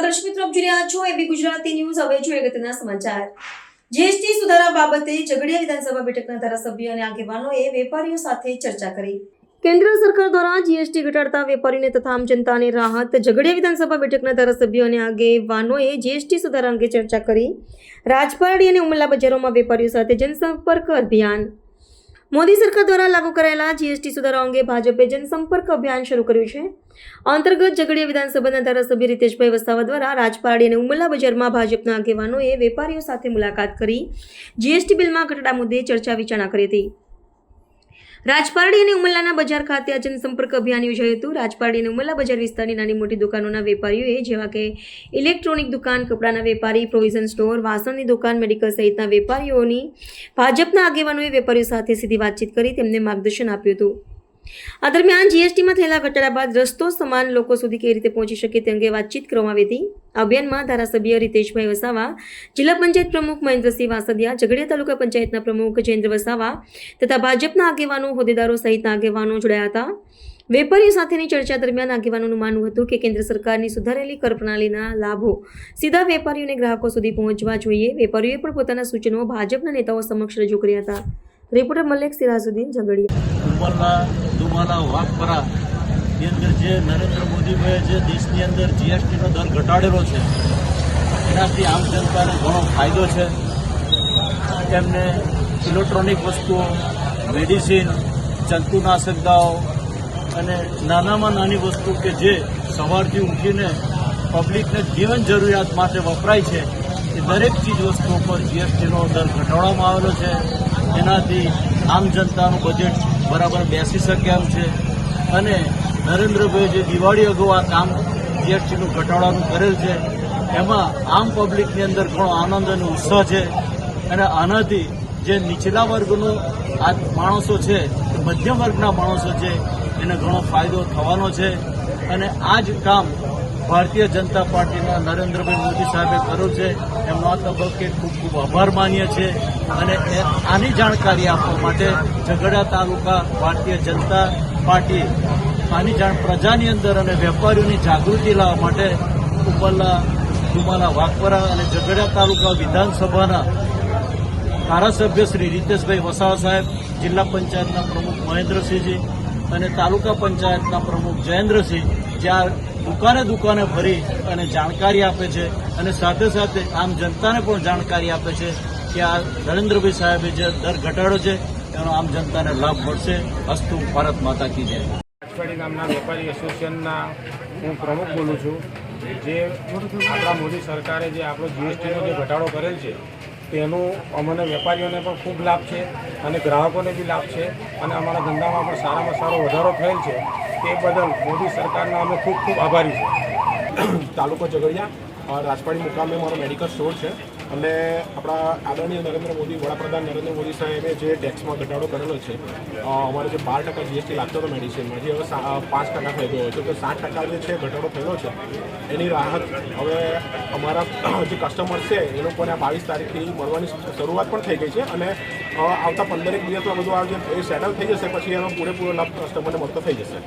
દર્શક મિત્રો આપ જોઈ રહ્યા છો એબી ગુજરાતી ન્યૂઝ। હવે જોઈએ અગત્યના સમાચાર। જીએસટી સુધારા બાબતે ઝઘડિયા વિધાનસભા બેઠકના ધારાસભ્યો અને આગેવાનોએ વેપારીઓ સાથે ચર્ચા કરી। કેન્દ્ર સરકાર દ્વારા જીએસટી ઘટાડતા વેપારીઓને તથા આમ જનતાને રાહત। ઝઘડિયા વિધાનસભા બેઠકના ધારાસભ્યો અને આગેવાનોએ જીએસટી સુધારા અંગે ચર્ચા કરી। રાજપારડી અને ઉમરલા બજારોમાં વેપારીઓ સાથે જનસંપર્ક અભિયાન। મોદી સરકાર દ્વારા લાગુ કરાયેલા જીએસટી સુધારા અંગે ભાજપે જનસંપર્ક અભિયાન શરૂ કર્યું છે। અંતર્ગત ઝઘડિયા વિધાનસભાના ધારાસભ્ય રીતેશભાઈ વસાવા દ્વારા રાજપારડી અને ઉમરલા બજારમાં ભાજપના આગેવાનોએ વેપારીઓ સાથે મુલાકાત કરી જીએસટી બિલમાં ઘટાડા મુદ્દે ચર્ચા વિચારણા કરી હતી। રાજપારડી અને ઉમરલાના બજાર ખાતે આ જનસંપર્ક અભિયાન યોજાયું હતું। રાજપારડી અને ઉમરલા બજાર વિસ્તારની નાની મોટી દુકાનોના વેપારીઓએ જેવા કે ઇલેક્ટ્રોનિક દુકાન, કપડાના વેપારી, પ્રોવિઝન સ્ટોર, વાસણની દુકાન, મેડિકલ સહિતના વેપારીઓની ભાજપના આગેવાનોએ વેપારીઓ સાથે સીધી વાતચીત કરી તેમને માર્ગદર્શન આપ્યું હતું। આ દરમિયાન જીએસટીમાં થયેલા ઘટાડા બાદ રસ્તો સમાન લોકો સુધી કેવી રીતે પહોંચી શકે તે અંગે વાતચીત કરવામાં આવી હતી। અભિયાનમાં ધારાસભ્ય રીતેશભાઈ વસાવા, જિલ્લા પંચાયત પ્રમુખ મહેન્દ્રસિંહ વાસદિયા, ઝઘડિયા તાલુકા પંચાયતના પ્રમુખ જયેન્દ્ર વસાવા તથા ભાજપના આગેવાનો, હોદ્દેદારો સહિતના આગેવાનો જોડાયા હતા। વેપારીઓ સાથેની ચર્ચા દરમિયાન આગેવાનોનું માનવું હતું કે કેન્દ્ર સરકારની સુધારેલી કર પ્રણાલીના લાભો સીધા વેપારીઓ અને ગ્રાહકો સુધી પહોંચવા જોઈએ। વેપારીઓએ પણ પોતાના સૂચનો ભાજપના નેતાઓ સમક્ષ રજૂ કર્યા હતા। રિપોર્ટર મલેક સિરાજુદ્દીન, ઝઘડિયા। દુમાલા વાઘપરાની અંદર જે નરેન્દ્ર મોદીભાઈએ જે દેશની અંદર જીએસટીનો દર ઘટાડેલો છે એનાથી આમ જનતાને ઘણો ફાયદો છે। તેમને ઇલેક્ટ્રોનિક વસ્તુઓ, મેડિસિન, જંતુનાશક દવાઓ અને નાનામાં નાની વસ્તુ કે જે સવારથી ઉઠીને પબ્લિકને જીવન જરૂરિયાત માટે વપરાય છે એ દરેક ચીજ વસ્તુઓ પર જીએસટીનો દર ઘટાડવામાં આવેલો છે। એનાથી આમ જનતાનું બજેટ બરાબર બેસી શકે એમ છે અને નરેન્દ્રભાઈ જે દિવાળી અગાઉ આ કામ જીએસટીનું ઘટાડવાનું કરેલ છે એમાં આમ પબ્લિકની અંદર ઘણો આનંદ અને ઉત્સાહ છે અને આનાથી જે નીચલા વર્ગનો આ માણસો છે મધ્યમ વર્ગના માણસો છે એને ઘણો ફાયદો થવાનો છે અને આ જ કામ ભારતીય જનતા પાર્ટીના નરેન્દ્રભાઈ મોદી સાહેબે કર્યું છે। એમનો આ તબક્કે ખૂબ ખૂબ આભાર માનીએ છીએ અને આની જાણકારી આપવા માટે ઝઘડિયા તાલુકા ભારતીય જનતા પાર્ટી આની જાણ પ્રજાની અંદર અને વેપારીઓની જાગૃતિ લાવવા માટે ઉમરલા, દુમાલા, વાઘપરા અને ઝઘડિયા તાલુકા વિધાનસભાના ધારાસભ્ય શ્રી રીતેશભાઈ વસાવા સાહેબ, જિલ્લા પંચાયતના પ્રમુખ મહેન્દ્રસિંહજી અને તાલુકા પંચાયતના પ્રમુખ જયેન્દ્રસિંહ જ્યાં દુકાને ફરી અને જાણકારી આપે છે અને સાથે સાથે આમ જનતાને પણ જાણકારી આપે છે કે આ નરેન્દ્રભાઈ સાહેબે જે દર ઘટાડો છે એનો આમ જનતાને લાભ મળશે। અસ્તુ ભારત માતા કી જય। રાજપારડી ગામના વેપારી એસોસિએશનના હું પ્રમુખ બોલું છું। જે આપણા મોદી સરકારે જે આપણો જીએસટીનો જે ઘટાડો કરેલ છે તેનું અમને વેપારીઓને પણ ખૂબ લાભ છે અને ગ્રાહકોને બી લાભ છે અને અમારા ધંધામાં પણ સારામાં સારો વધારો થયેલ છે। તે બદલ મોદી સરકારના અમે ખૂબ ખૂબ આભારી છે। તાલુકો ઝઘડિયા, રાજપારડી મુકામે મારો મેડિકલ સ્ટોર છે અને આપણા આદરણીય નરેન્દ્ર મોદી, વડાપ્રધાન નરેન્દ્ર મોદી સાહેબે જે ટેક્સમાં ઘટાડો કરેલો છે, અમારે જે 12% જીએસટી લાગતો હતો મેડિસિનમાં, જે હવે 5% થઈ ગયો છે, તો 7% જે છે ઘટાડો થયેલો છે એની રાહત હવે અમારા જે કસ્ટમર છે એ લોકોને 22 તારીખથી મળવાની શરૂઆત પણ થઈ ગઈ છે અને આવતા 15 દિવસમાં બધું આ જે સેટલ થઈ જશે પછી એનો પૂરેપૂરો લાભ કસ્ટમરને મળતો થઈ જશે।